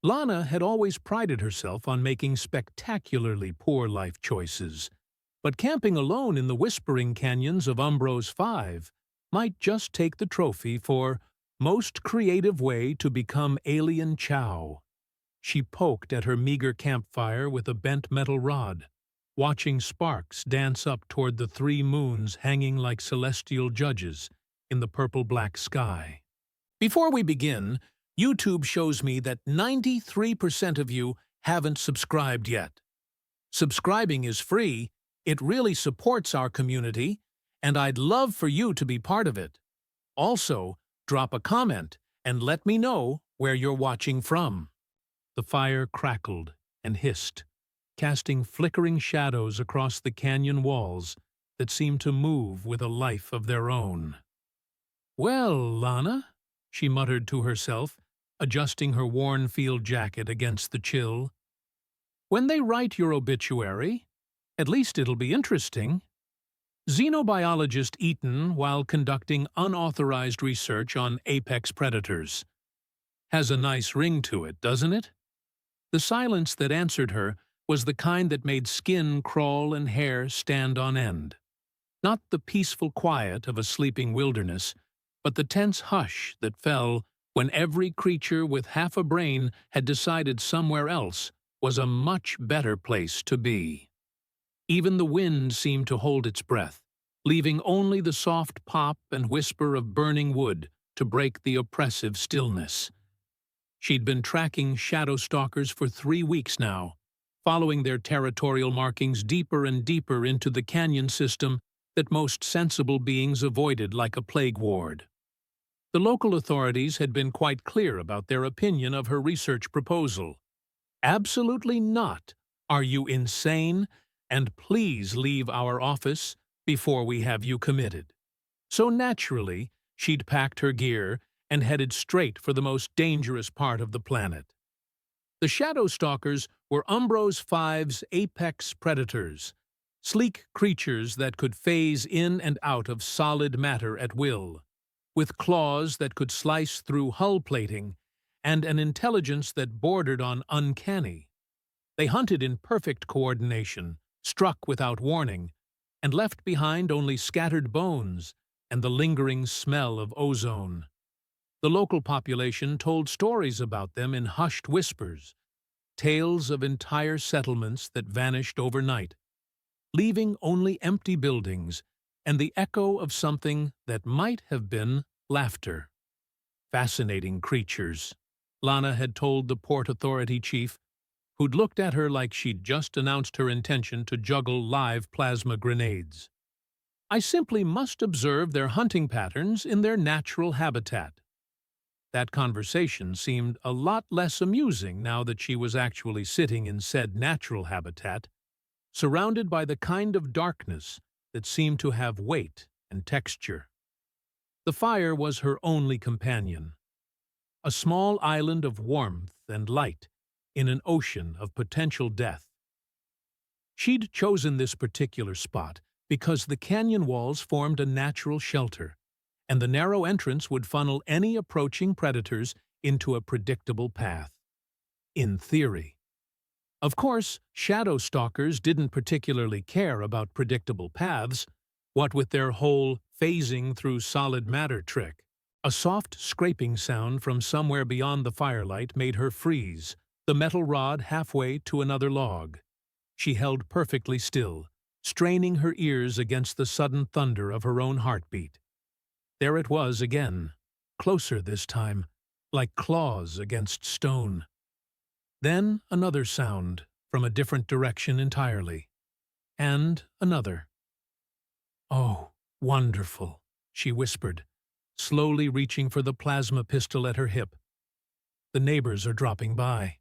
Lana had always prided herself on making spectacularly poor life choices, but camping alone in the whispering canyons of Umbrose 5 might just take the trophy for most creative way to become alien chow. She poked at her meager campfire with a bent metal rod, watching sparks dance up toward the three moons hanging like celestial judges in the purple-black sky. Before we begin, YouTube shows me that 93% of you haven't subscribed yet. Subscribing is free, it really supports our community, and I'd love for you to be part of it. Also, drop a comment and let me know where you're watching from. The fire crackled and hissed, casting flickering shadows across the canyon walls that seemed to move with a life of their own. "Well, Lana," she muttered to herself, adjusting her worn field jacket against the chill. "When they write your obituary, at least it'll be interesting." Xenobiologist eaten while conducting unauthorized research on apex predators. Has a nice ring to it, doesn't it? The silence that answered her was the kind that made skin crawl and hair stand on end. Not the peaceful quiet of a sleeping wilderness, but the tense hush that fell when every creature with half a brain had decided somewhere else was a much better place to be. Even the wind seemed to hold its breath, leaving only the soft pop and whisper of burning wood to break the oppressive stillness. She'd been tracking shadow stalkers for 3 weeks now, following their territorial markings deeper and deeper into the canyon system that most sensible beings avoided like a plague ward. The local authorities had been quite clear about their opinion of her research proposal. "Absolutely not. Are you insane? And please leave our office before we have you committed." So naturally, she'd packed her gear and headed straight for the most dangerous part of the planet. The Shadow Stalkers were Umbrose 5's apex predators, sleek creatures that could phase in and out of solid matter at will, with claws that could slice through hull plating and an intelligence that bordered on uncanny. They hunted in perfect coordination, struck without warning, and left behind only scattered bones and the lingering smell of ozone. The local population told stories about them in hushed whispers, tales of entire settlements that vanished overnight, leaving only empty buildings and the echo of something that might have been laughter. Fascinating creatures, Lana had told the Port Authority chief, who'd looked at her like she'd just announced her intention to juggle live plasma grenades. "I simply must observe their hunting patterns in their natural habitat." That conversation seemed a lot less amusing now that she was actually sitting in said natural habitat, surrounded by the kind of darkness that seemed to have weight and texture. The fire was her only companion, a small island of warmth and light in an ocean of potential death. She'd chosen this particular spot because the canyon walls formed a natural shelter, and the narrow entrance would funnel any approaching predators into a predictable path. In theory. Of course, shadow stalkers didn't particularly care about predictable paths, what with their whole phasing through solid matter trick. A soft scraping sound from somewhere beyond the firelight made her freeze, the metal rod halfway to another log. She held perfectly still, straining her ears against the sudden thunder of her own heartbeat. There it was again, closer this time, like claws against stone. Then another sound, from a different direction entirely. And another. "Oh, wonderful," she whispered, slowly reaching for the plasma pistol at her hip. "The neighbors are dropping by."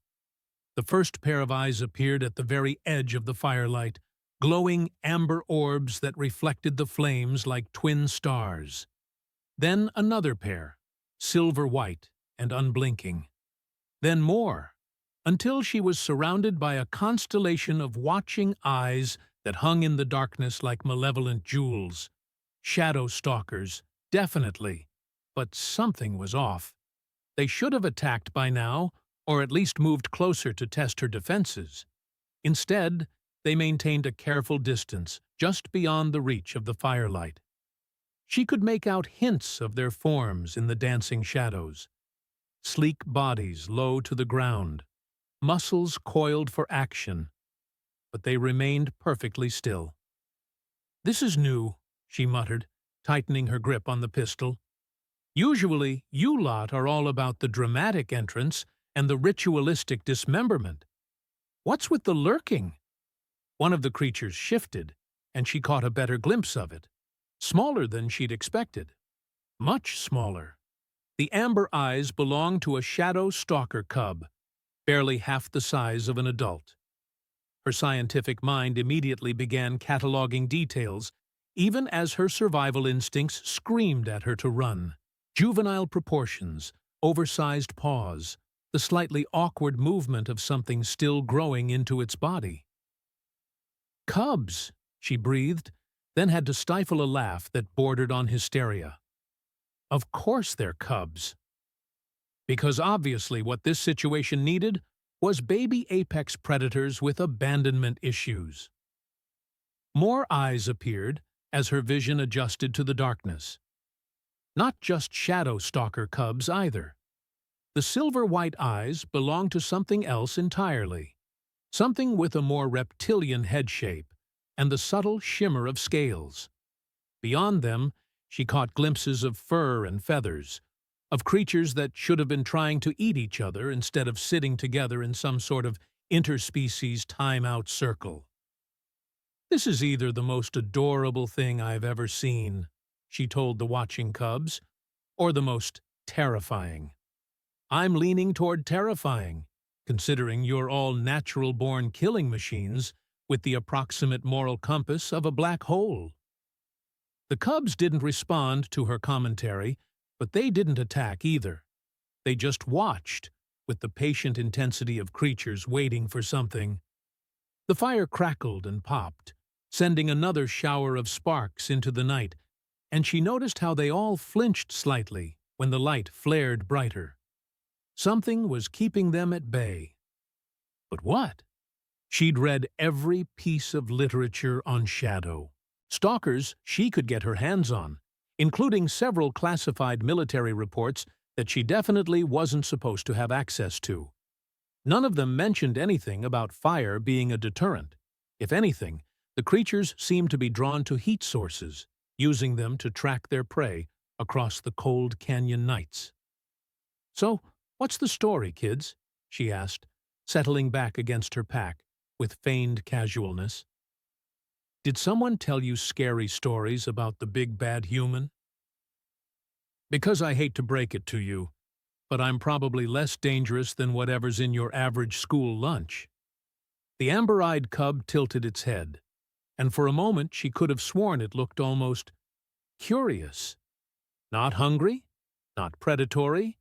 The first pair of eyes appeared at the very edge of the firelight, glowing amber orbs that reflected the flames like twin stars. Then another pair, silver-white and unblinking. Then more, until she was surrounded by a constellation of watching eyes that hung in the darkness like malevolent jewels. Shadow stalkers, definitely, but something was off. They should have attacked by now, or at least moved closer to test her defenses. Instead, they maintained a careful distance just beyond the reach of the firelight. She could make out hints of their forms in the dancing shadows. Sleek bodies low to the ground, muscles coiled for action, but they remained perfectly still. "This is new," she muttered, tightening her grip on the pistol. "Usually, you lot are all about the dramatic entrance and the ritualistic dismemberment. What's with the lurking?" One of the creatures shifted, and she caught a better glimpse of it. Smaller than she'd expected. Much smaller. The amber eyes belonged to a shadow stalker cub, barely half the size of an adult. Her scientific mind immediately began cataloging details, even as her survival instincts screamed at her to run. Juvenile proportions, oversized paws, the slightly awkward movement of something still growing into its body. "Cubs," she breathed, then had to stifle a laugh that bordered on hysteria. Of course they're cubs. Because obviously what this situation needed was baby apex predators with abandonment issues. More eyes appeared as her vision adjusted to the darkness. Not just shadow stalker cubs either. The silver-white eyes belonged to something else entirely. Something with a more reptilian head shape and the subtle shimmer of scales. Beyond them, she caught glimpses of fur and feathers, of creatures that should have been trying to eat each other instead of sitting together in some sort of interspecies time-out circle. "This is either the most adorable thing I've ever seen," she told the watching cubs, "or the most terrifying. I'm leaning toward terrifying, considering you're all natural-born killing machines with the approximate moral compass of a black hole." The cubs didn't respond to her commentary, but they didn't attack either. They just watched, with the patient intensity of creatures waiting for something. The fire crackled and popped, sending another shower of sparks into the night, and she noticed how they all flinched slightly when the light flared brighter. Something was keeping them at bay. But what? She'd read every piece of literature on shadow. Stalkers she could get her hands on, including several classified military reports that she definitely wasn't supposed to have access to. None of them mentioned anything about fire being a deterrent. If anything, the creatures seemed to be drawn to heat sources, using them to track their prey across the cold canyon nights. "So, what's the story, kids?" she asked, settling back against her pack with feigned casualness. "Did someone tell you scary stories about the big bad human?" "Because I hate to break it to you, but I'm probably less dangerous than whatever's in your average school lunch." The amber-eyed cub tilted its head, and for a moment she could have sworn it looked almost curious. Not hungry, not predatory,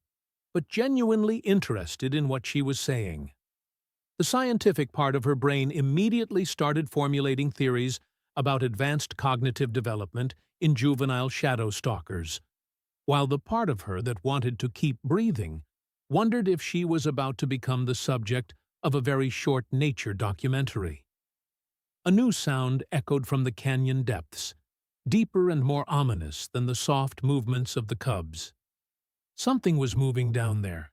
but genuinely interested in what she was saying. The scientific part of her brain immediately started formulating theories about advanced cognitive development in juvenile shadow stalkers, while the part of her that wanted to keep breathing wondered if she was about to become the subject of a very short nature documentary. A new sound echoed from the canyon depths, deeper and more ominous than the soft movements of the cubs. Something was moving down there,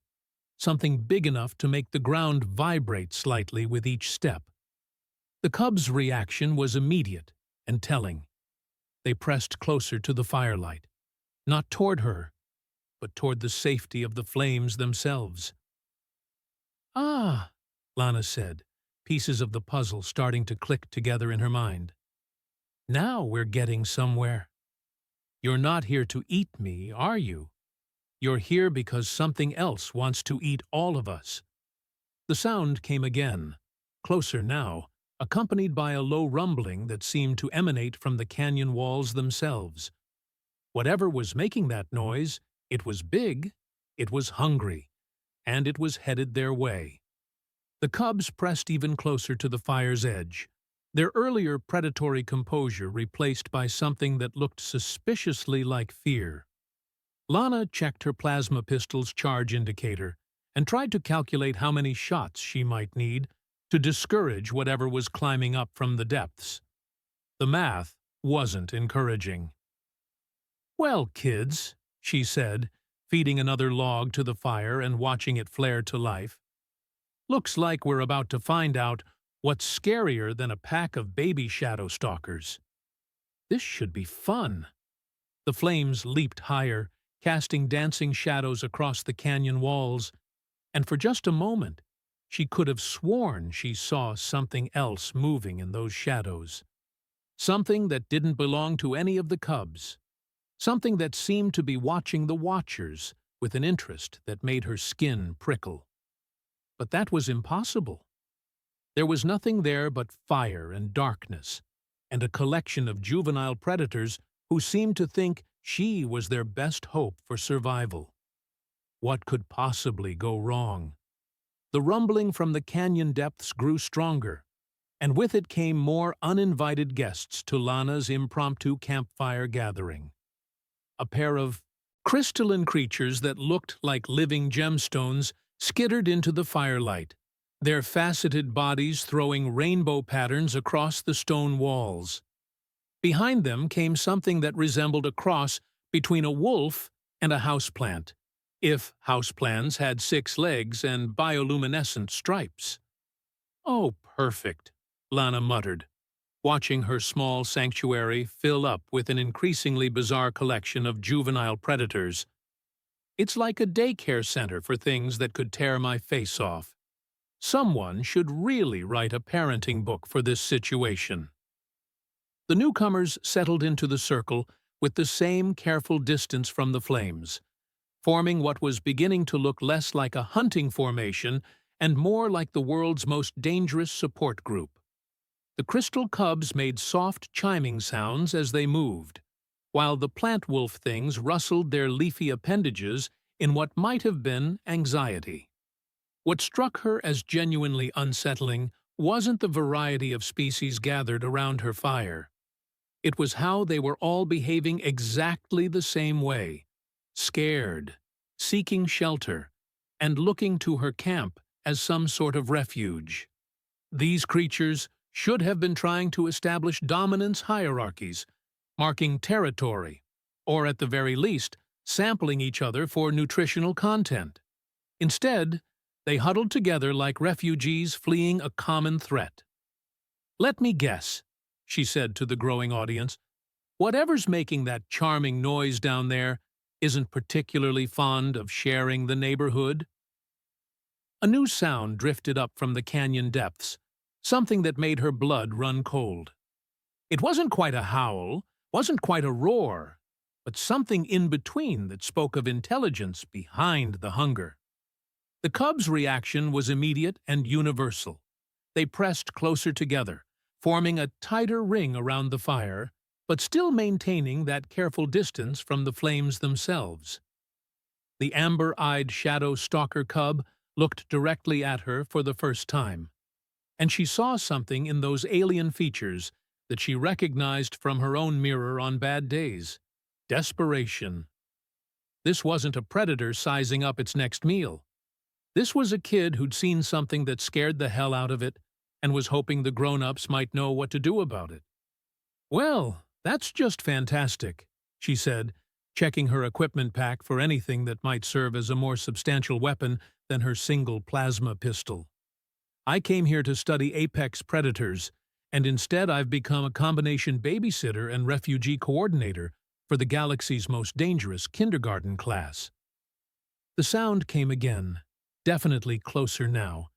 something big enough to make the ground vibrate slightly with each step. The cubs' reaction was immediate and telling. They pressed closer to the firelight, not toward her, but toward the safety of the flames themselves. "Ah," Lana said, pieces of the puzzle starting to click together in her mind. "Now we're getting somewhere. You're not here to eat me, are you? You're here because something else wants to eat all of us." The sound came again, closer now, accompanied by a low rumbling that seemed to emanate from the canyon walls themselves. Whatever was making that noise, it was big, it was hungry, and it was headed their way. The cubs pressed even closer to the fire's edge, their earlier predatory composure replaced by something that looked suspiciously like fear. Lana checked her plasma pistol's charge indicator and tried to calculate how many shots she might need to discourage whatever was climbing up from the depths. The math wasn't encouraging. "Well, kids," she said, feeding another log to the fire and watching it flare to life, "looks like we're about to find out what's scarier than a pack of baby shadow stalkers. This should be fun." The flames leaped higher, casting dancing shadows across the canyon walls, and for just a moment she could have sworn she saw something else moving in those shadows. Something that didn't belong to any of the cubs. Something that seemed to be watching the watchers with an interest that made her skin prickle. But that was impossible. There was nothing there but fire and darkness, and a collection of juvenile predators who seemed to think she was their best hope for survival. What could possibly go wrong? The rumbling from the canyon depths grew stronger, and with it came more uninvited guests to Lana's impromptu campfire gathering. A pair of crystalline creatures that looked like living gemstones skittered into the firelight, their faceted bodies throwing rainbow patterns across the stone walls. Behind them came something that resembled a cross between a wolf and a houseplant, if houseplants had 6 legs and bioluminescent stripes. "Oh, perfect," Lana muttered, watching her small sanctuary fill up with an increasingly bizarre collection of juvenile predators. "It's like a daycare center for things that could tear my face off. Someone should really write a parenting book for this situation." The newcomers settled into the circle with the same careful distance from the flames, forming what was beginning to look less like a hunting formation and more like the world's most dangerous support group. The crystal cubs made soft chiming sounds as they moved, while the plant wolf things rustled their leafy appendages in what might have been anxiety. What struck her as genuinely unsettling wasn't the variety of species gathered around her fire. It was how they were all behaving exactly the same way, scared, seeking shelter, and looking to her camp as some sort of refuge. These creatures should have been trying to establish dominance hierarchies, marking territory, or at the very least, sampling each other for nutritional content. Instead, they huddled together like refugees fleeing a common threat. "Let me guess," she said to the growing audience, "whatever's making that charming noise down there isn't particularly fond of sharing the neighborhood?" A new sound drifted up from the canyon depths, something that made her blood run cold. It wasn't quite a howl, wasn't quite a roar, but something in between that spoke of intelligence behind the hunger. The cubs' reaction was immediate and universal. They pressed closer together, forming a tighter ring around the fire, but still maintaining that careful distance from the flames themselves. The amber-eyed shadow stalker cub looked directly at her for the first time, and she saw something in those alien features that she recognized from her own mirror on bad days: desperation. This wasn't a predator sizing up its next meal. This was a kid who'd seen something that scared the hell out of it and was hoping the grown-ups might know what to do about it. "Well, that's just fantastic," she said, checking her equipment pack for anything that might serve as a more substantial weapon than her single plasma pistol. "I came here to study apex predators, and instead I've become a combination babysitter and refugee coordinator for the galaxy's most dangerous kindergarten class." The sound came again, definitely closer now,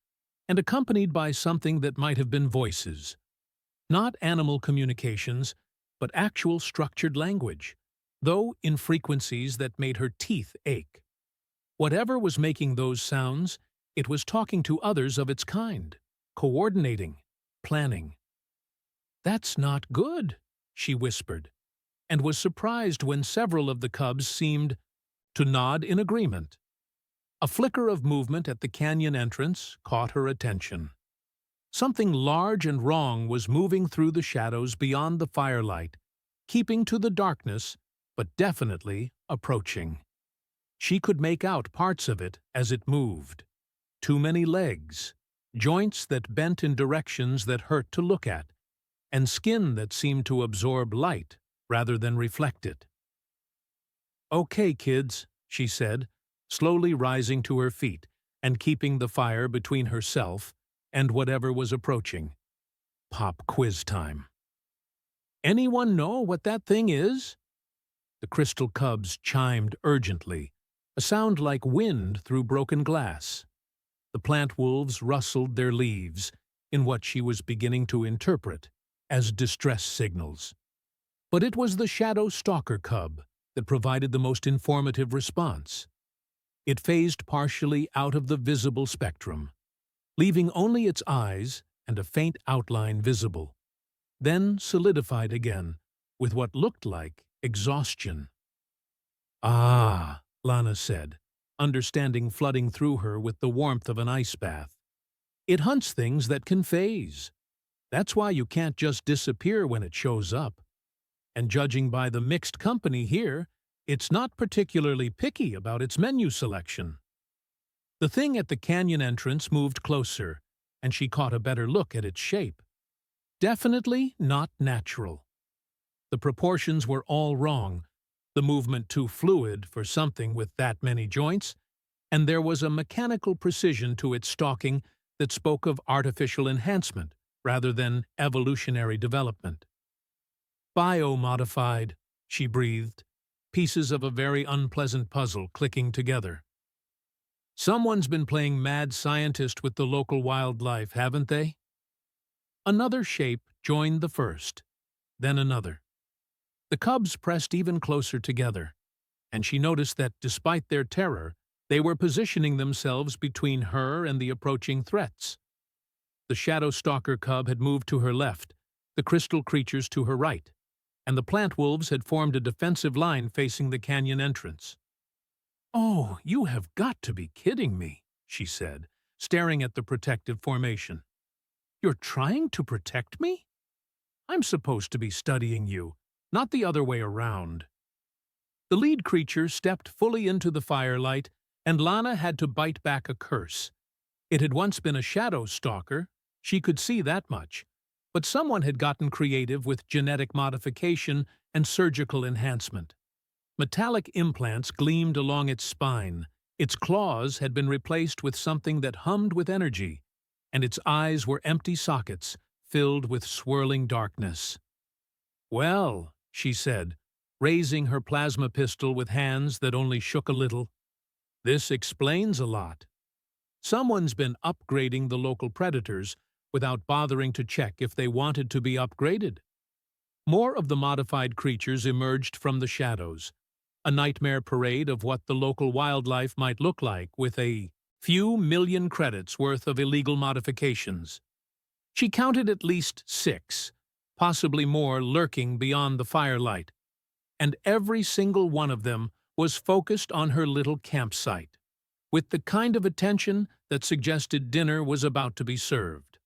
and accompanied by something that might have been voices. Not animal communications, but actual structured language, though in frequencies that made her teeth ache. Whatever was making those sounds, it was talking to others of its kind, coordinating, planning. "That's not good," she whispered, and was surprised when several of the cubs seemed to nod in agreement. A flicker of movement at the canyon entrance caught her attention. Something large and wrong was moving through the shadows beyond the firelight, keeping to the darkness, but definitely approaching. She could make out parts of it as it moved. too many legs, joints that bent in directions that hurt to look at, and skin that seemed to absorb light rather than reflect it. "Okay, kids," she said, slowly rising to her feet and keeping the fire between herself and whatever was approaching. "Pop quiz time. Anyone know what that thing is?" The crystal cubs chimed urgently, a sound like wind through broken glass. The plant wolves rustled their leaves in what she was beginning to interpret as distress signals. But it was the shadow stalker cub that provided the most informative response. It phased partially out of the visible spectrum, leaving only its eyes and a faint outline visible, then solidified again with what looked like exhaustion. "Ah," Lana said, understanding flooding through her with the warmth of an ice bath. "It hunts things that can phase. That's why you can't just disappear when it shows up. And judging by the mixed company here, it's not particularly picky about its menu selection." The thing at the canyon entrance moved closer, and she caught a better look at its shape. Definitely not natural. The proportions were all wrong, the movement too fluid for something with that many joints, and there was a mechanical precision to its stalking that spoke of artificial enhancement rather than evolutionary development. "Biomodified," she breathed, pieces of a very unpleasant puzzle clicking together. "Someone's been playing mad scientist with the local wildlife, haven't they?" Another shape joined the first, then another. The cubs pressed even closer together, and she noticed that, despite their terror, they were positioning themselves between her and the approaching threats. The shadow stalker cub had moved to her left, the crystal creatures to her right, and the plant wolves had formed a defensive line facing the canyon entrance. "Oh, you have got to be kidding me," she said, staring at the protective formation. "You're trying to protect me? I'm supposed to be studying you, not the other way around." The lead creature stepped fully into the firelight, and Lana had to bite back a curse. It had once been a shadow stalker, she could see that much, but someone had gotten creative with genetic modification and surgical enhancement. Metallic implants gleamed along its spine, its claws had been replaced with something that hummed with energy, and its eyes were empty sockets filled with swirling darkness. "Well," she said, raising her plasma pistol with hands that only shook a little, "this explains a lot. Someone's been upgrading the local predators without bothering to check if they wanted to be upgraded." More of the modified creatures emerged from the shadows, a nightmare parade of what the local wildlife might look like with a few million credits worth of illegal modifications. She counted at least 6, possibly more lurking beyond the firelight, and every single one of them was focused on her little campsite, with the kind of attention that suggested dinner was about to be served.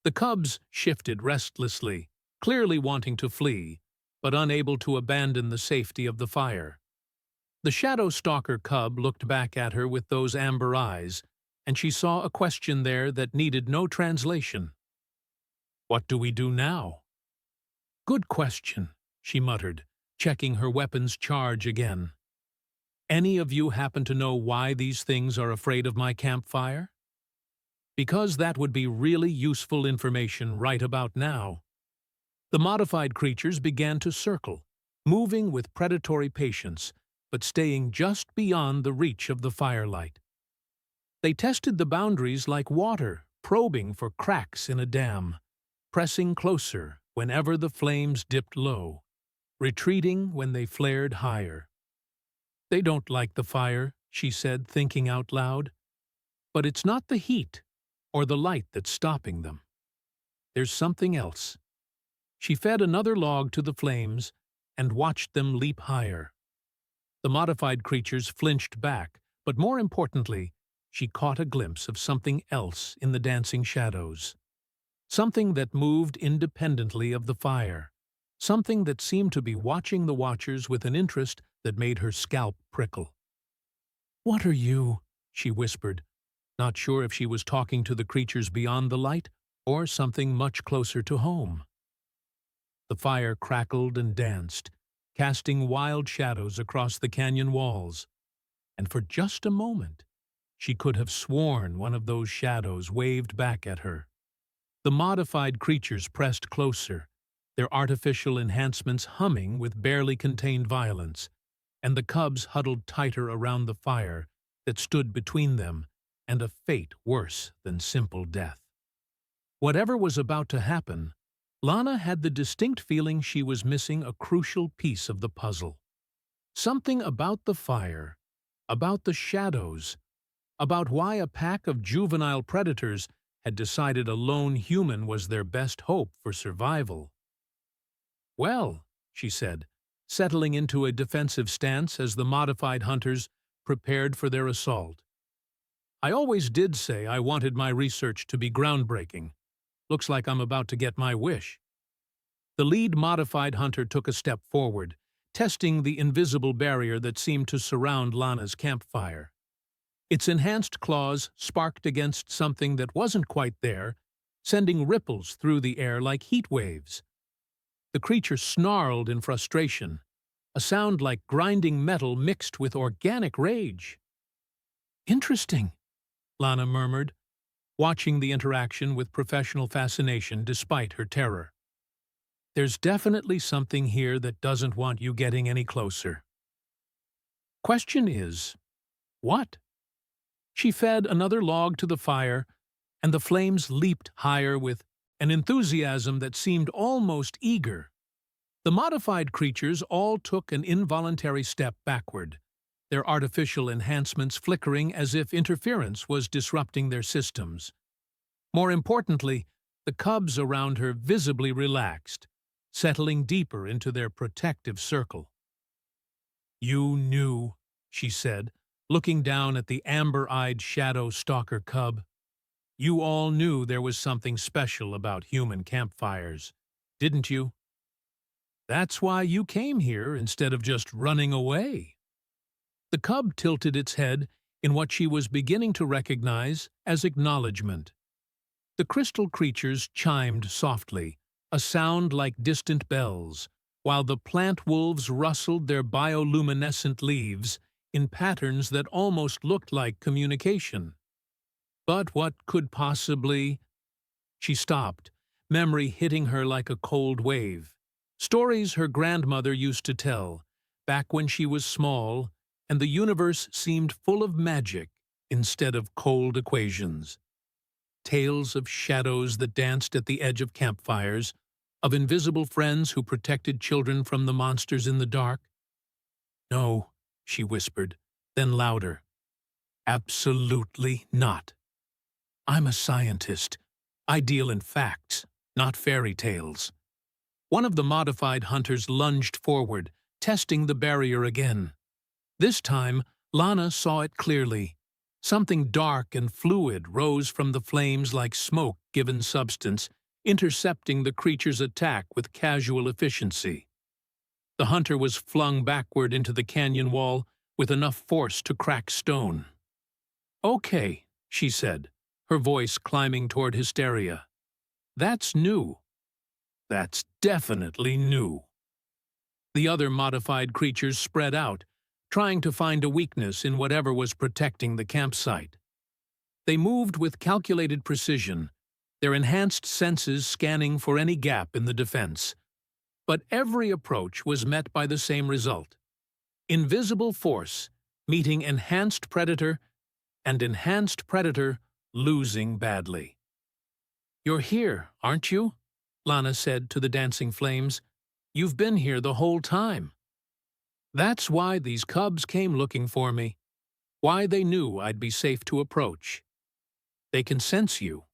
The cubs shifted restlessly, clearly wanting to flee, but unable to abandon the safety of the fire. The shadow stalker cub looked back at her with those amber eyes, and she saw a question there that needed no translation. "What do we do now?" "Good question," she muttered, checking her weapon's charge again. "Any of you happen to know why these things are afraid of my campfire? Because that would be really useful information right about now." The modified creatures began to circle, moving with predatory patience, but staying just beyond the reach of the firelight. They tested the boundaries like water, probing for cracks in a dam, pressing closer whenever the flames dipped low, retreating when they flared higher. "They don't like the fire," she said, thinking out loud. "But it's not the heat or the light that's stopping them. There's something else." She fed another log to the flames and watched them leap higher. The modified creatures flinched back, but more importantly, she caught a glimpse of something else in the dancing shadows. Something that moved independently of the fire. Something that seemed to be watching the watchers with an interest that made her scalp prickle. "What are you?" she whispered, not sure if she was talking to the creatures beyond the light or something much closer to home. The fire crackled and danced, casting wild shadows across the canyon walls, and for just a moment, she could have sworn one of those shadows waved back at her. The modified creatures pressed closer, their artificial enhancements humming with barely contained violence, and the cubs huddled tighter around the fire that stood between them and a fate worse than simple death. Whatever was about to happen, Lana had the distinct feeling she was missing a crucial piece of the puzzle. Something about the fire, about the shadows, about why a pack of juvenile predators had decided a lone human was their best hope for survival. "Well," she said, settling into a defensive stance as the modified hunters prepared for their assault. "I always did say I wanted my research to be groundbreaking. Looks like I'm about to get my wish." The lead modified hunter took a step forward, testing the invisible barrier that seemed to surround Lana's campfire. Its enhanced claws sparked against something that wasn't quite there, sending ripples through the air like heat waves. The creature snarled in frustration, a sound like grinding metal mixed with organic rage. "Interesting," Lana murmured, watching the interaction with professional fascination despite her terror. "There's definitely something here that doesn't want you getting any closer. Question is, what?" She fed another log to the fire, and the flames leaped higher with an enthusiasm that seemed almost eager. The modified creatures all took an involuntary step backward, their artificial enhancements flickering as if interference was disrupting their systems. More importantly, the cubs around her visibly relaxed, settling deeper into their protective circle. "You knew," she said, looking down at the amber-eyed shadow stalker cub. "You all knew there was something special about human campfires, didn't you? That's why you came here instead of just running away." The cub tilted its head in what she was beginning to recognize as acknowledgement. The crystal creatures chimed softly, a sound like distant bells, while the plant wolves rustled their bioluminescent leaves in patterns that almost looked like communication. But what could possibly... She stopped, memory hitting her like a cold wave. Stories her grandmother used to tell, back when she was small, and the universe seemed full of magic instead of cold equations. Tales of shadows that danced at the edge of campfires, of invisible friends who protected children from the monsters in the dark. "No," she whispered, then louder. "Absolutely not. I'm a scientist. I deal in facts, not fairy tales." One of the modified hunters lunged forward, testing the barrier again. This time, Lana saw it clearly. Something dark and fluid rose from the flames like smoke-given substance, intercepting the creature's attack with casual efficiency. The hunter was flung backward into the canyon wall with enough force to crack stone. "Okay," she said, her voice climbing toward hysteria. "That's new. That's definitely new." The other modified creatures spread out, trying to find a weakness in whatever was protecting the campsite. They moved with calculated precision, their enhanced senses scanning for any gap in the defense. But every approach was met by the same result. Invisible force meeting enhanced predator, and enhanced predator losing badly. "You're here, aren't you?" Lana said to the dancing flames. "You've been here the whole time. That's why these cubs came looking for me, why they knew I'd be safe to approach. They can sense you."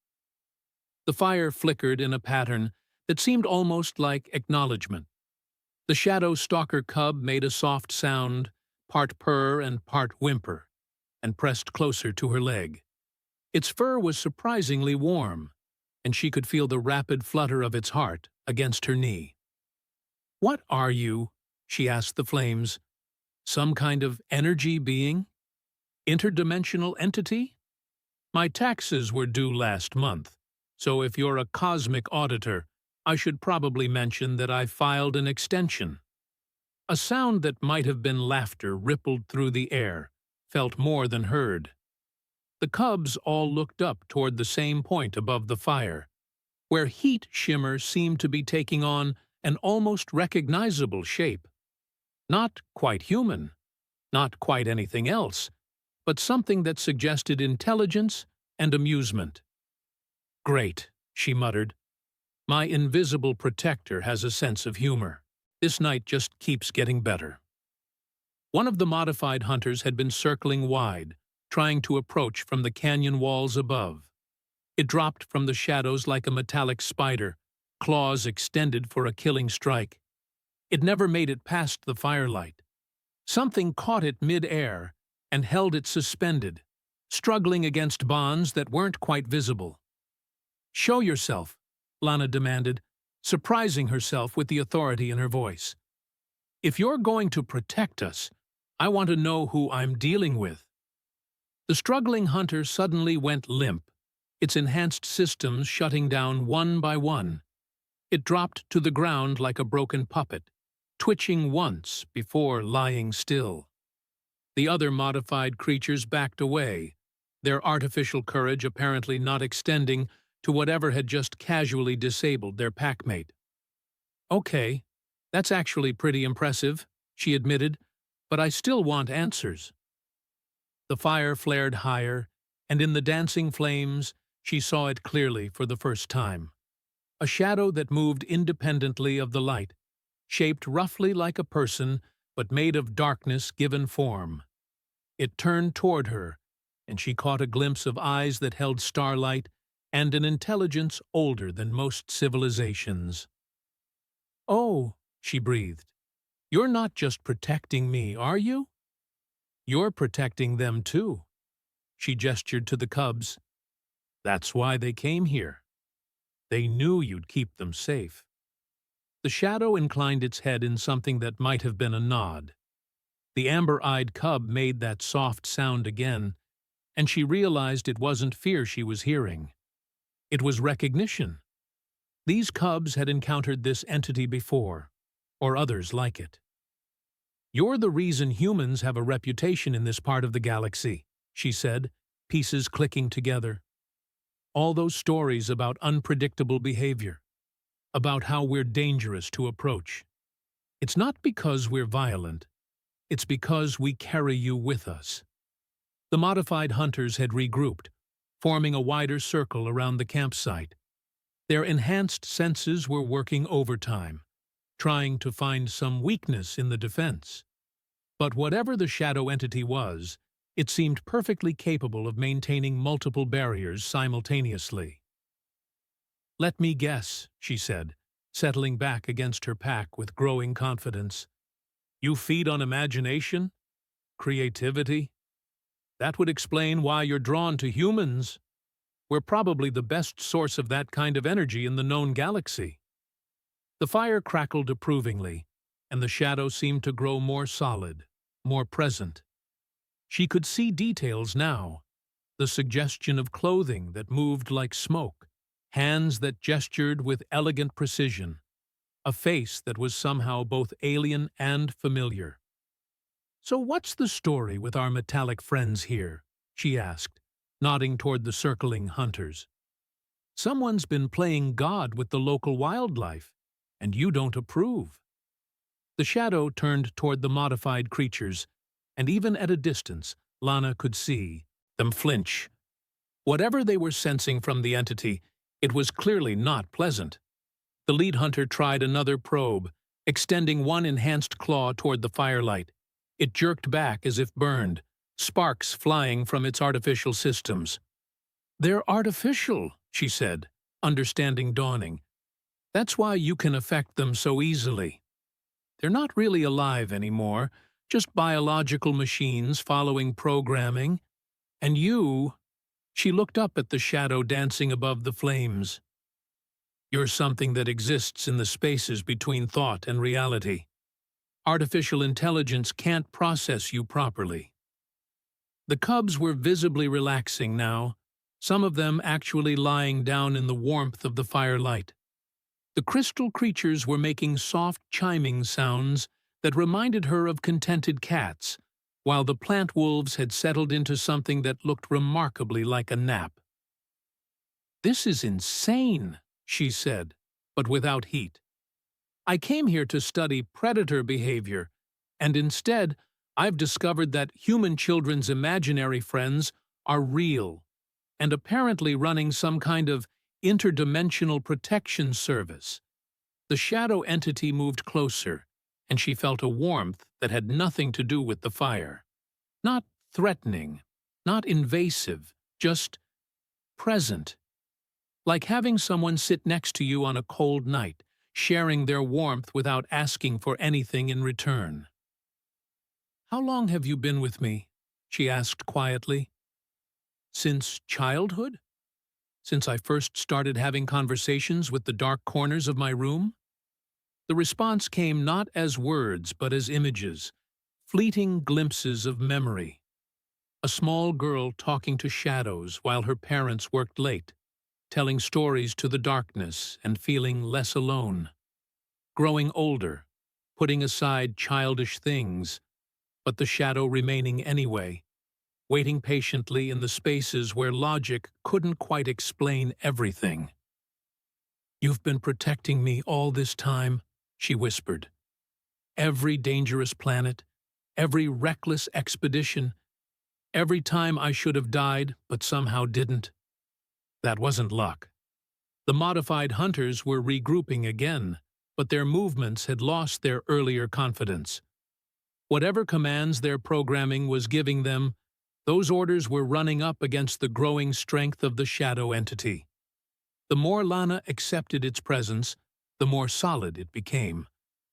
The fire flickered in a pattern that seemed almost like acknowledgement. The shadow stalker cub made a soft sound, part purr and part whimper, and pressed closer to her leg. Its fur was surprisingly warm, and she could feel the rapid flutter of its heart against her knee. "What are you?" she asked the flames. "Some kind of energy being? Interdimensional entity?" My taxes were due last month, so if you're a cosmic auditor, I should probably mention that I filed an extension. A sound that might have been laughter rippled through the air, felt more than heard. The cubs all looked up toward the same point above the fire, where heat shimmer seemed to be taking on an almost recognizable shape. Not quite human, not quite anything else, but something that suggested intelligence and amusement. "Great," she muttered. "My invisible protector has a sense of humor. This night just keeps getting better." One of the modified hunters had been circling wide, trying to approach from the canyon walls above. It dropped from the shadows like a metallic spider, claws extended for a killing strike. It never made it past the firelight. Something caught it mid-air and held it suspended, struggling against bonds that weren't quite visible. "Show yourself," Lana demanded, surprising herself with the authority in her voice. "If you're going to protect us, I want to know who I'm dealing with." The struggling hunter suddenly went limp, its enhanced systems shutting down one by one. It dropped to the ground like a broken puppet, twitching once before lying still. The other modified creatures backed away, their artificial courage apparently not extending to whatever had just casually disabled their packmate. "Okay, that's actually pretty impressive," she admitted, "but I still want answers." The fire flared higher, and in the dancing flames, she saw it clearly for the first time. A shadow that moved independently of the light, shaped roughly like a person, but made of darkness given form. It turned toward her, and she caught a glimpse of eyes that held starlight and an intelligence older than most civilizations. "Oh," she breathed, "you're not just protecting me, are you? You're protecting them too." She gestured to the cubs. "That's why they came here. They knew you'd keep them safe." The shadow inclined its head in something that might have been a nod. The amber-eyed cub made that soft sound again, and she realized it wasn't fear she was hearing. It was recognition. These cubs had encountered this entity before, or others like it. "You're the reason humans have a reputation in this part of the galaxy," she said, pieces clicking together. "All those stories about unpredictable behavior, about how we're dangerous to approach. It's not because we're violent, it's because we carry you with us." The modified hunters had regrouped, forming a wider circle around the campsite. Their enhanced senses were working overtime, trying to find some weakness in the defense. But whatever the shadow entity was, it seemed perfectly capable of maintaining multiple barriers simultaneously. "Let me guess," she said, settling back against her pack with growing confidence. "You feed on imagination? Creativity? That would explain why you're drawn to humans. We're probably the best source of that kind of energy in the known galaxy." The fire crackled approvingly, and the shadow seemed to grow more solid, more present. She could see details now, the suggestion of clothing that moved like smoke, hands that gestured with elegant precision, a face that was somehow both alien and familiar. "So what's the story with our metallic friends here?" she asked, nodding toward the circling hunters. "Someone's been playing God with the local wildlife, and you don't approve." The shadow turned toward the modified creatures, and even at a distance, Lana could see them flinch. Whatever they were sensing from the entity, it was clearly not pleasant. The lead hunter tried another probe, extending one enhanced claw toward the firelight. It jerked back as if burned, sparks flying from its artificial systems. "They're artificial," she said, understanding dawning. "That's why you can affect them so easily. They're not really alive anymore, just biological machines following programming. And you—" she looked up at the shadow dancing above the flames. "You're something that exists in the spaces between thought and reality. Artificial intelligence can't process you properly." The cubs were visibly relaxing now, some of them actually lying down in the warmth of the firelight. The crystal creatures were making soft chiming sounds that reminded her of contented cats, while the plant wolves had settled into something that looked remarkably like a nap. "This is insane," she said, but without heat. "I came here to study predator behavior, and instead I've discovered that human children's imaginary friends are real, and apparently running some kind of interdimensional protection service." The shadow entity moved closer, and she felt a warmth that had nothing to do with the fire. Not threatening, not invasive, just present. Like having someone sit next to you on a cold night, sharing their warmth without asking for anything in return. "How long have you been with me?" she asked quietly. "Since childhood? Since I first started having conversations with the dark corners of my room?" The response came not as words but as images, fleeting glimpses of memory. A small girl talking to shadows while her parents worked late, telling stories to the darkness and feeling less alone. Growing older, putting aside childish things, but the shadow remaining anyway, waiting patiently in the spaces where logic couldn't quite explain everything. "You've been protecting me all this time," she whispered. "Every dangerous planet, every reckless expedition, every time I should have died but somehow didn't. That wasn't luck." The modified hunters were regrouping again, but their movements had lost their earlier confidence. Whatever commands their programming was giving them, those orders were running up against the growing strength of the shadow entity. The more Lana accepted its presence, the more solid it became,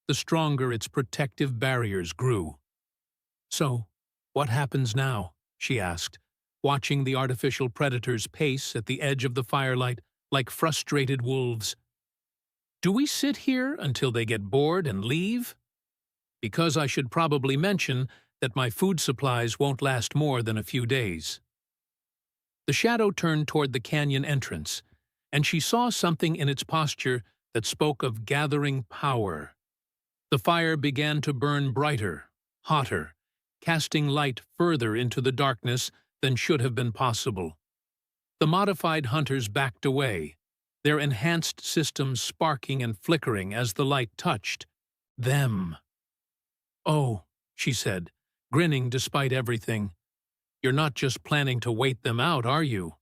the stronger its protective barriers grew. "So, what happens now?" she asked, watching the artificial predators pace at the edge of the firelight like frustrated wolves. "Do we sit here until they get bored and leave? Because I should probably mention that my food supplies won't last more than a few days." The shadow turned toward the canyon entrance, and she saw something in its posture that spoke of gathering power. The fire began to burn brighter, hotter, casting light further into the darkness than should have been possible. The modified hunters backed away, their enhanced systems sparking and flickering as the light touched them. "Oh," she said, grinning despite everything, "you're not just planning to wait them out, are you?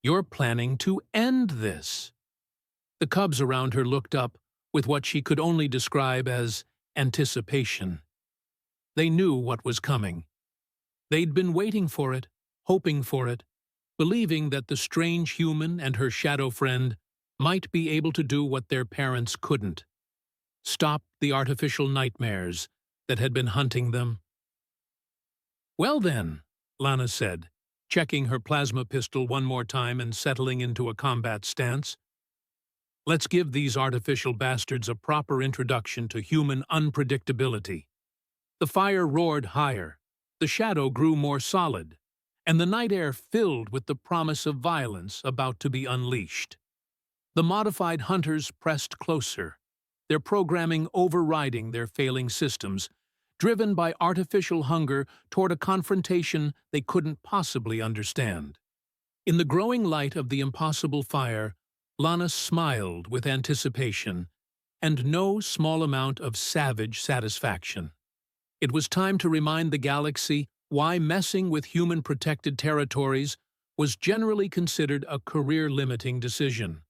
You're planning to end this." The cubs around her looked up with what she could only describe as anticipation. They knew what was coming. They'd been waiting for it, hoping for it, believing that the strange human and her shadow friend might be able to do what their parents couldn't: stop the artificial nightmares that had been hunting them. "Well then," Lana said, checking her plasma pistol one more time and settling into a combat stance, "let's give these artificial bastards a proper introduction to human unpredictability." The fire roared higher, the shadow grew more solid, and the night air filled with the promise of violence about to be unleashed. The modified hunters pressed closer, their programming overriding their failing systems, driven by artificial hunger toward a confrontation they couldn't possibly understand. In the growing light of the impossible fire, Lana smiled with anticipation, and no small amount of savage satisfaction. It was time to remind the galaxy why messing with human-protected territories was generally considered a career-limiting decision.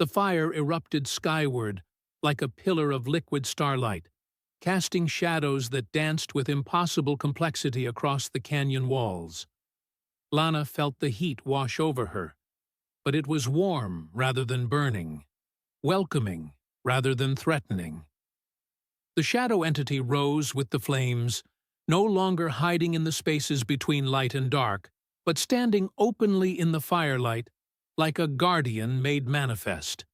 The fire erupted skyward like a pillar of liquid starlight, casting shadows that danced with impossible complexity across the canyon walls. Lana felt the heat wash over her, but it was warm rather than burning, welcoming rather than threatening. The shadow entity rose with the flames, no longer hiding in the spaces between light and dark, but standing openly in the firelight like a guardian made manifest.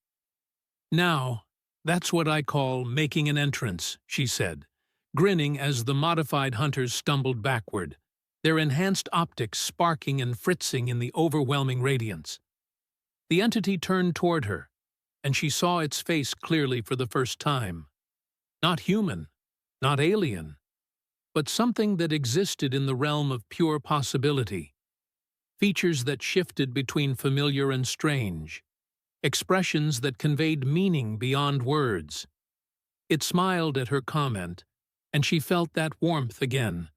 "Now, that's what I call making an entrance," she said, grinning as the modified hunters stumbled backward, their enhanced optics sparking and fritzing in the overwhelming radiance. The entity turned toward her, and she saw its face clearly for the first time. Not human, not alien, but something that existed in the realm of pure possibility. Features that shifted between familiar and strange. Expressions that conveyed meaning beyond words. It smiled at her comment, and she felt that warmth again,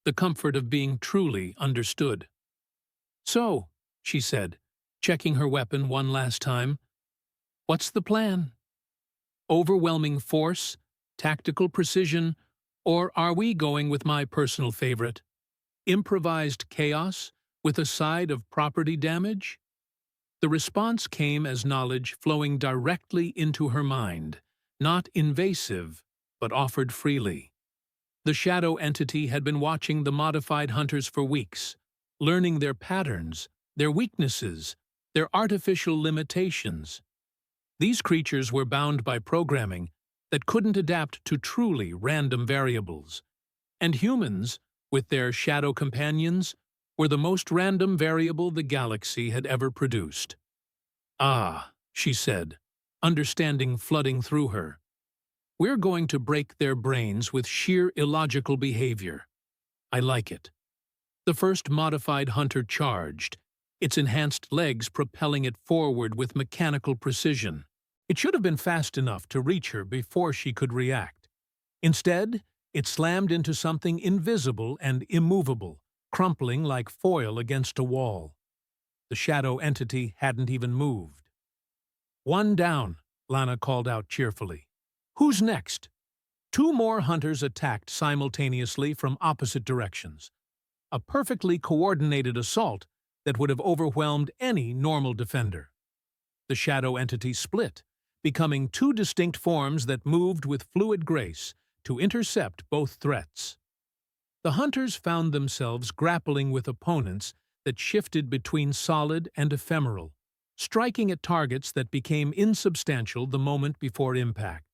the comfort of being truly understood. "So," she said, checking her weapon one last time, "what's the plan? Overwhelming force, tactical precision, or are we going with my personal favorite? Improvised chaos with a side of property damage?" The response came as knowledge flowing directly into her mind, not invasive, but offered freely. The shadow entity had been watching the modified hunters for weeks, learning their patterns, their weaknesses, their artificial limitations. These creatures were bound by programming that couldn't adapt to truly random variables. And humans, with their shadow companions, were the most random variable the galaxy had ever produced. "Ah," she said, understanding flooding through her. "We're going to break their brains with sheer illogical behavior. I like it." The first modified hunter charged, its enhanced legs propelling it forward with mechanical precision. It should have been fast enough to reach her before she could react. Instead, it slammed into something invisible and immovable, crumpling like foil against a wall. The shadow entity hadn't even moved. "One down," Lana called out cheerfully. "Who's next?" Two more hunters attacked simultaneously from opposite directions. A perfectly coordinated assault that would have overwhelmed any normal defender. The shadow entity split, becoming two distinct forms that moved with fluid grace to intercept both threats. The hunters found themselves grappling with opponents that shifted between solid and ephemeral, striking at targets that became insubstantial the moment before impact.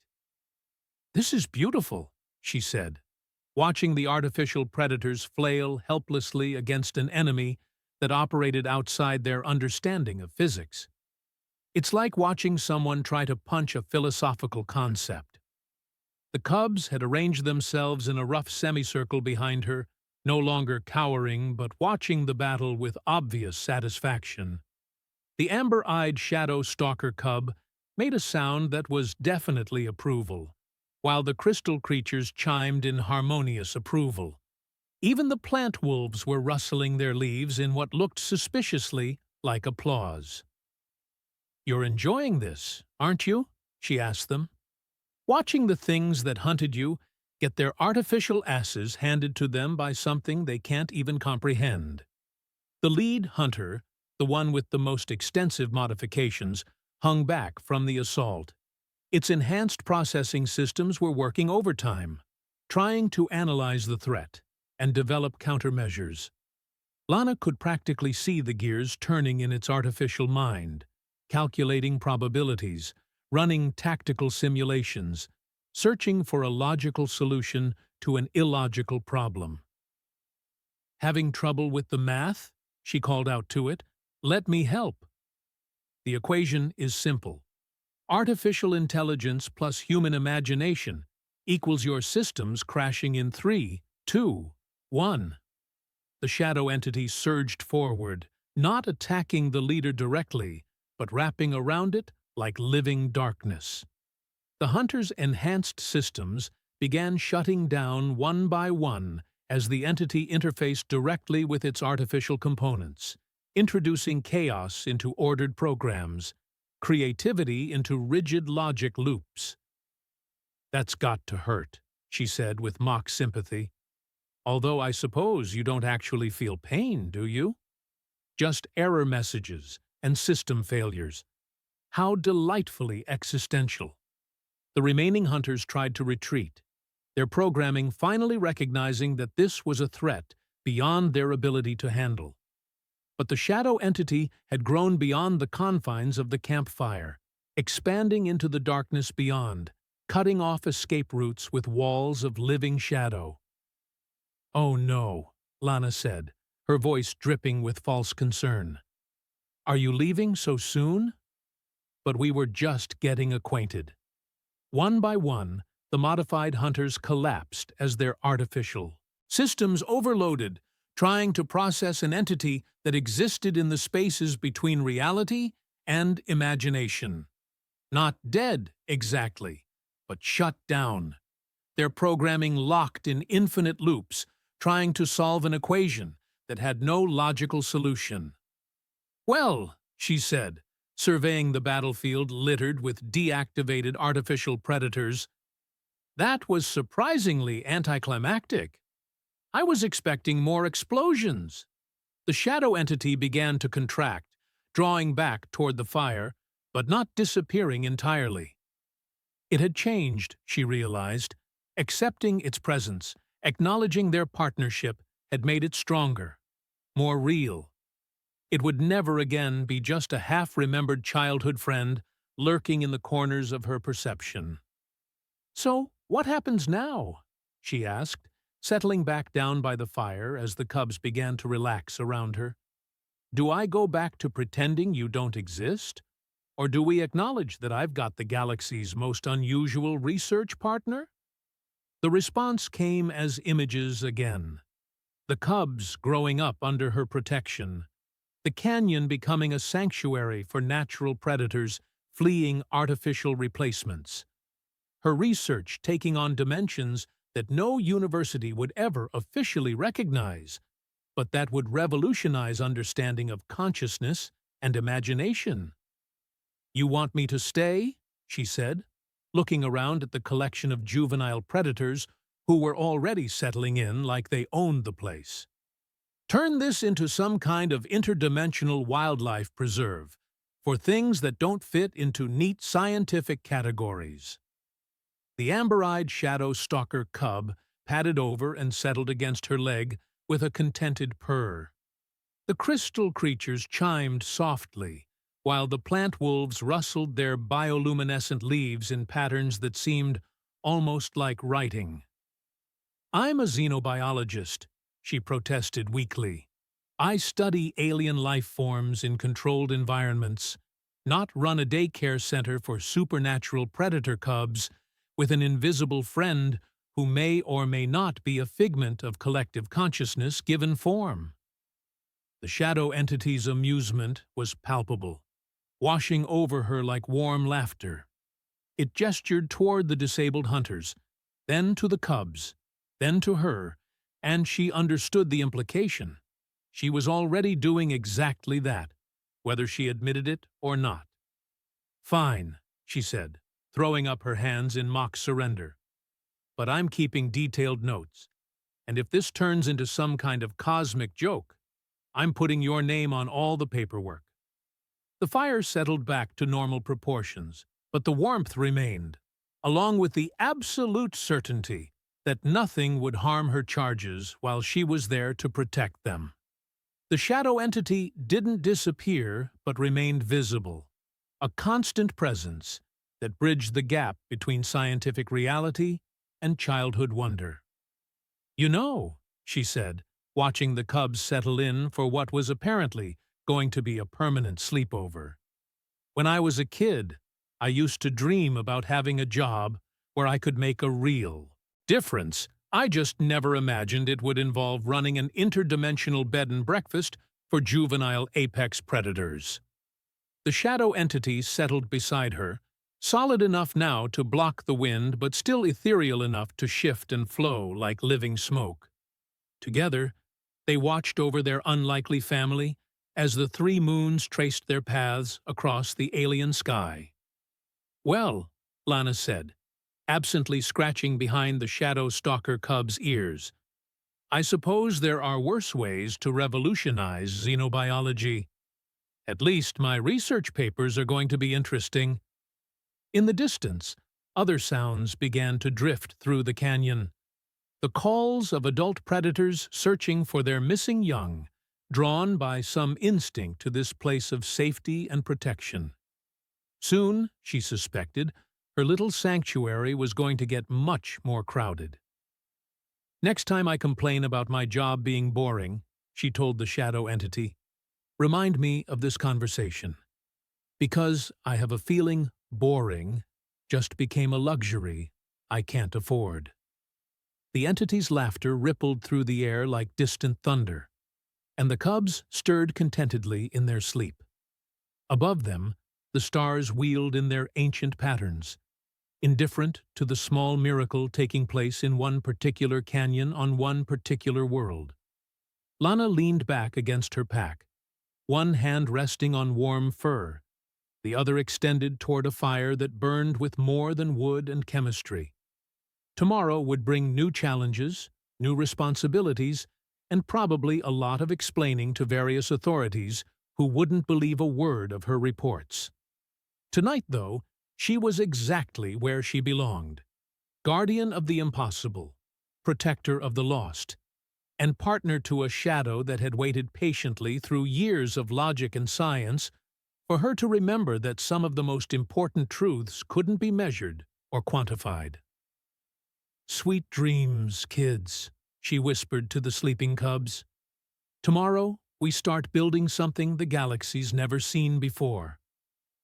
"This is beautiful," she said, watching the artificial predators flail helplessly against an enemy that operated outside their understanding of physics. "It's like watching someone try to punch a philosophical concept." The cubs had arranged themselves in a rough semicircle behind her, no longer cowering but watching the battle with obvious satisfaction. The amber-eyed shadow stalker cub made a sound that was definitely approval, while the crystal creatures chimed in harmonious approval. Even the plant wolves were rustling their leaves in what looked suspiciously like applause. "You're enjoying this, aren't you?" she asked them. "Watching the things that hunted you get their artificial asses handed to them by something they can't even comprehend." The lead hunter, the one with the most extensive modifications, hung back from the assault. Its enhanced processing systems were working overtime, trying to analyze the threat and develop countermeasures. Lana could practically see the gears turning in its artificial mind, calculating probabilities, running tactical simulations, searching for a logical solution to an illogical problem. "Having trouble with the math?" she called out to it. "Let me help." The equation is simple. Artificial intelligence plus human imagination equals your systems crashing in 3, 2, 1. The shadow entity surged forward, not attacking the leader directly, but wrapping around it like living darkness. The hunter's enhanced systems began shutting down one by one as the entity interfaced directly with its artificial components, introducing chaos into ordered programs, creativity into rigid logic loops. "That's got to hurt," she said with mock sympathy. "Although I suppose you don't actually feel pain, do you? Just error messages and system failures. How delightfully existential." The remaining hunters tried to retreat, their programming finally recognizing that this was a threat beyond their ability to handle. But the shadow entity had grown beyond the confines of the campfire, expanding into the darkness beyond, cutting off escape routes with walls of living shadow. "Oh no," Lana said, her voice dripping with false concern. "Are you leaving so soon?" But we were just getting acquainted. One by one, the modified hunters collapsed as their artificial systems overloaded, trying to process an entity that existed in the spaces between reality and imagination. Not dead, exactly, but shut down. Their programming locked in infinite loops, trying to solve an equation that had no logical solution. "Well," she said, surveying the battlefield littered with deactivated artificial predators, "that was surprisingly anticlimactic. I was expecting more explosions." The shadow entity began to contract, drawing back toward the fire, but not disappearing entirely. It had changed, she realized. Accepting its presence, acknowledging their partnership, had made it stronger, more real. It would never again be just a half-remembered childhood friend lurking in the corners of her perception. "So, what happens now?" she asked, settling back down by the fire as the cubs began to relax around her. "Do I go back to pretending you don't exist? Or do we acknowledge that I've got the galaxy's most unusual research partner?" The response came as images again. The cubs growing up under her protection. The canyon becoming a sanctuary for natural predators fleeing artificial replacements. Her research taking on dimensions that no university would ever officially recognize, but that would revolutionize understanding of consciousness and imagination. "You want me to stay?" she said, looking around at the collection of juvenile predators who were already settling in like they owned the place. "Turn this into some kind of interdimensional wildlife preserve for things that don't fit into neat scientific categories." The amber-eyed shadow stalker cub padded over and settled against her leg with a contented purr. The crystal creatures chimed softly, while the plant wolves rustled their bioluminescent leaves in patterns that seemed almost like writing. "I'm a xenobiologist," she protested weakly. "I study alien life forms in controlled environments, not run a daycare center for supernatural predator cubs with an invisible friend who may or may not be a figment of collective consciousness given form." The shadow entity's amusement was palpable, washing over her like warm laughter. It gestured toward the disabled hunters, then to the cubs, then to her, and she understood the implication. She was already doing exactly that, whether she admitted it or not. "Fine," she said, throwing up her hands in mock surrender. "But I'm keeping detailed notes, and if this turns into some kind of cosmic joke, I'm putting your name on all the paperwork." The fire settled back to normal proportions, but the warmth remained, along with the absolute certainty that nothing would harm her charges while she was there to protect them. The shadow entity didn't disappear but remained visible, a constant presence that bridged the gap between scientific reality and childhood wonder. "You know," she said, watching the cubs settle in for what was apparently going to be a permanent sleepover. "When I was a kid, I used to dream about having a job where I could make a real difference. I just never imagined it would involve running an interdimensional bed and breakfast for juvenile apex predators." The shadow entity settled beside her, solid enough now to block the wind but still ethereal enough to shift and flow like living smoke. Together, they watched over their unlikely family as the 3 moons traced their paths across the alien sky. "Well," Lana said, absently scratching behind the shadow stalker cub's ears, "I suppose there are worse ways to revolutionize xenobiology. At least my research papers are going to be interesting." In the distance, other sounds began to drift through the canyon. The calls of adult predators searching for their missing young, drawn by some instinct to this place of safety and protection. Soon, she suspected, her little sanctuary was going to get much more crowded. Next time I complain about my job being boring, she told the shadow entity, remind me of this conversation. Because I have a feeling boring just became a luxury I can't afford. The entity's laughter rippled through the air like distant thunder, and the cubs stirred contentedly in their sleep. Above them, the stars wheeled in their ancient patterns, indifferent to the small miracle taking place in one particular canyon on one particular world. Lana leaned back against her pack, one hand resting on warm fur, the other extended toward a fire that burned with more than wood and chemistry. Tomorrow would bring new challenges, new responsibilities, and probably a lot of explaining to various authorities who wouldn't believe a word of her reports. Tonight, though, she was exactly where she belonged. Guardian of the impossible, protector of the lost, and partner to a shadow that had waited patiently through years of logic and science for her to remember that some of the most important truths couldn't be measured or quantified. "Sweet dreams, kids," she whispered to the sleeping cubs. "Tomorrow, we start building something the galaxy's never seen before.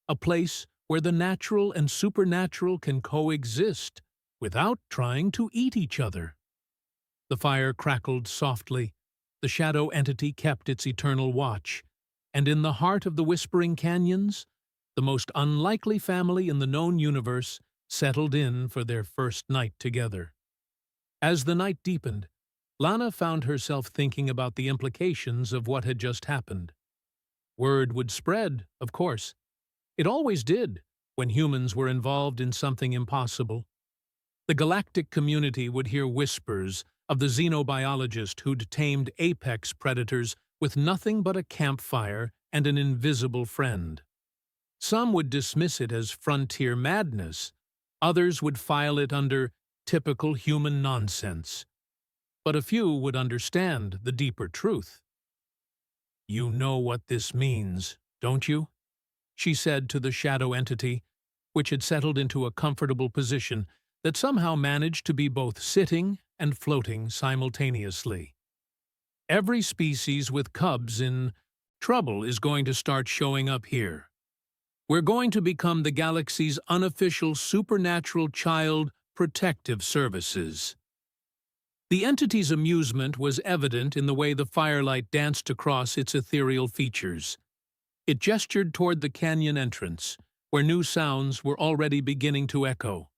A place where the natural and supernatural can coexist without trying to eat each other." The fire crackled softly, the shadow entity kept its eternal watch, and in the heart of the Whispering Canyons, the most unlikely family in the known universe settled in for their first night together. As the night deepened, Lana found herself thinking about the implications of what had just happened. Word would spread, of course. It always did when humans were involved in something impossible. The galactic community would hear whispers of the xenobiologist who'd tamed apex predators with nothing but a campfire and an invisible friend. Some would dismiss it as frontier madness, others would file it under typical human nonsense. But a few would understand the deeper truth. "You know what this means, don't you?" she said to the shadow entity, which had settled into a comfortable position that somehow managed to be both sitting and floating simultaneously. "Every species with cubs in trouble is going to start showing up here. We're going to become the galaxy's unofficial supernatural child protective services." The entity's amusement was evident in the way the firelight danced across its ethereal features. It gestured toward the canyon entrance, where new sounds were already beginning to echo,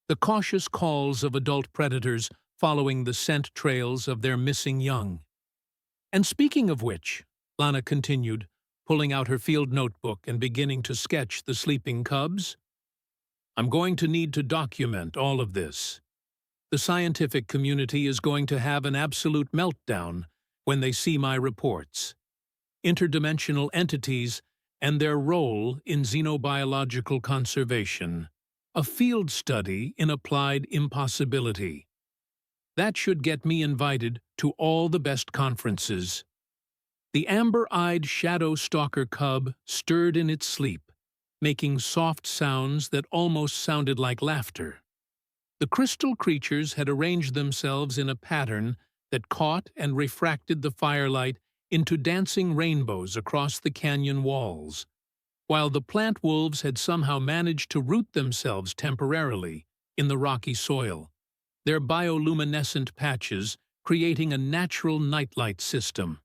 the cautious calls of adult predators following the scent trails of their missing young. "And speaking of which," Lana continued, pulling out her field notebook and beginning to sketch the sleeping cubs, "I'm going to need to document all of this. The scientific community is going to have an absolute meltdown when they see my reports. Interdimensional entities and their role in xenobiological conservation. A field study in applied impossibility. That should get me invited to all the best conferences." The amber-eyed shadow stalker cub stirred in its sleep, making soft sounds that almost sounded like laughter. The crystal creatures had arranged themselves in a pattern that caught and refracted the firelight into dancing rainbows across the canyon walls, while the plant wolves had somehow managed to root themselves temporarily in the rocky soil, their bioluminescent patches creating a natural nightlight system.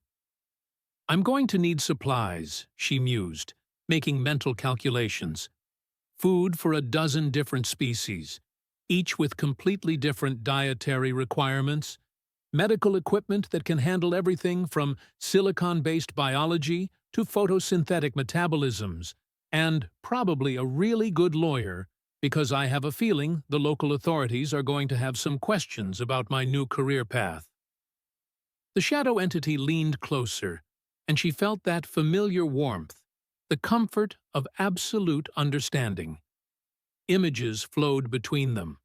"I'm going to need supplies," she mused, making mental calculations. "Food for a dozen different species, each with completely different dietary requirements, medical equipment that can handle everything from silicon-based biology to photosynthetic metabolisms, and probably a really good lawyer, because I have a feeling the local authorities are going to have some questions about my new career path." The shadow entity leaned closer, and she felt that familiar warmth, the comfort of absolute understanding. Images flowed between them.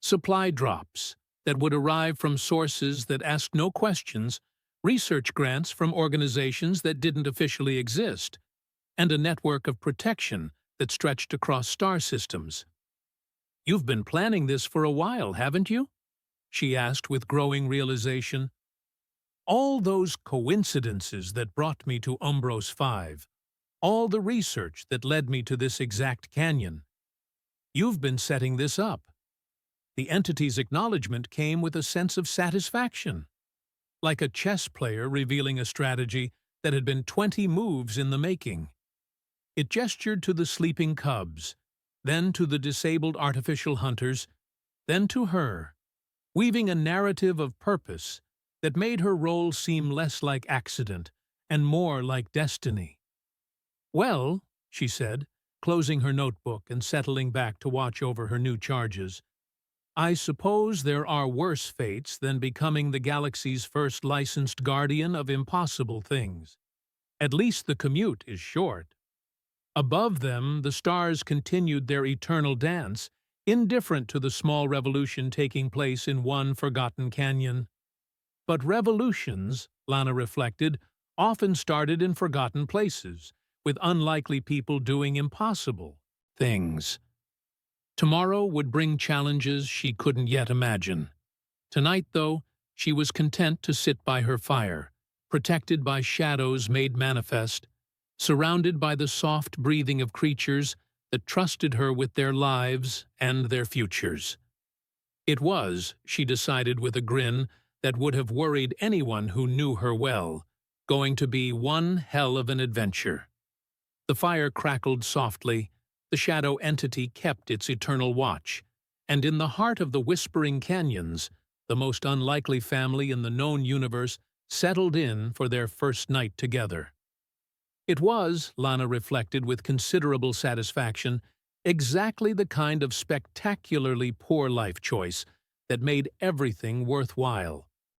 Supply drops that would arrive from sources that asked no questions, research grants from organizations that didn't officially exist, and a network of protection that stretched across star systems. "You've been planning this for a while, haven't you?" she asked with growing realization. All those coincidences that brought me to Umbrose 5, all the research that led me to this exact canyon. You've been setting this up. The entity's acknowledgement came with a sense of satisfaction, like a chess player revealing a strategy that had been 20 moves in the making. It gestured to the sleeping cubs, then to the disabled artificial hunters, then to her, weaving a narrative of purpose that made her role seem less like accident and more like destiny. "Well," she said, closing her notebook and settling back to watch over her new charges, "I suppose there are worse fates than becoming the galaxy's first licensed guardian of impossible things. At least the commute is short." Above them, the stars continued their eternal dance, indifferent to the small revolution taking place in one forgotten canyon. But revolutions, Lana reflected, often started in forgotten places, with unlikely people doing impossible things. Tomorrow would bring challenges she couldn't yet imagine. Tonight, though, she was content to sit by her fire, protected by shadows made manifest, surrounded by the soft breathing of creatures that trusted her with their lives and their futures. It was, she decided with a grin that would have worried anyone who knew her well, going to be one hell of an adventure. The fire crackled softly, the shadow entity kept its eternal watch, and in the heart of the Whispering Canyons, the most unlikely family in the known universe settled in for their first night together. It was, Lana reflected with considerable satisfaction, exactly the kind of spectacularly poor life choice that made everything worthwhile.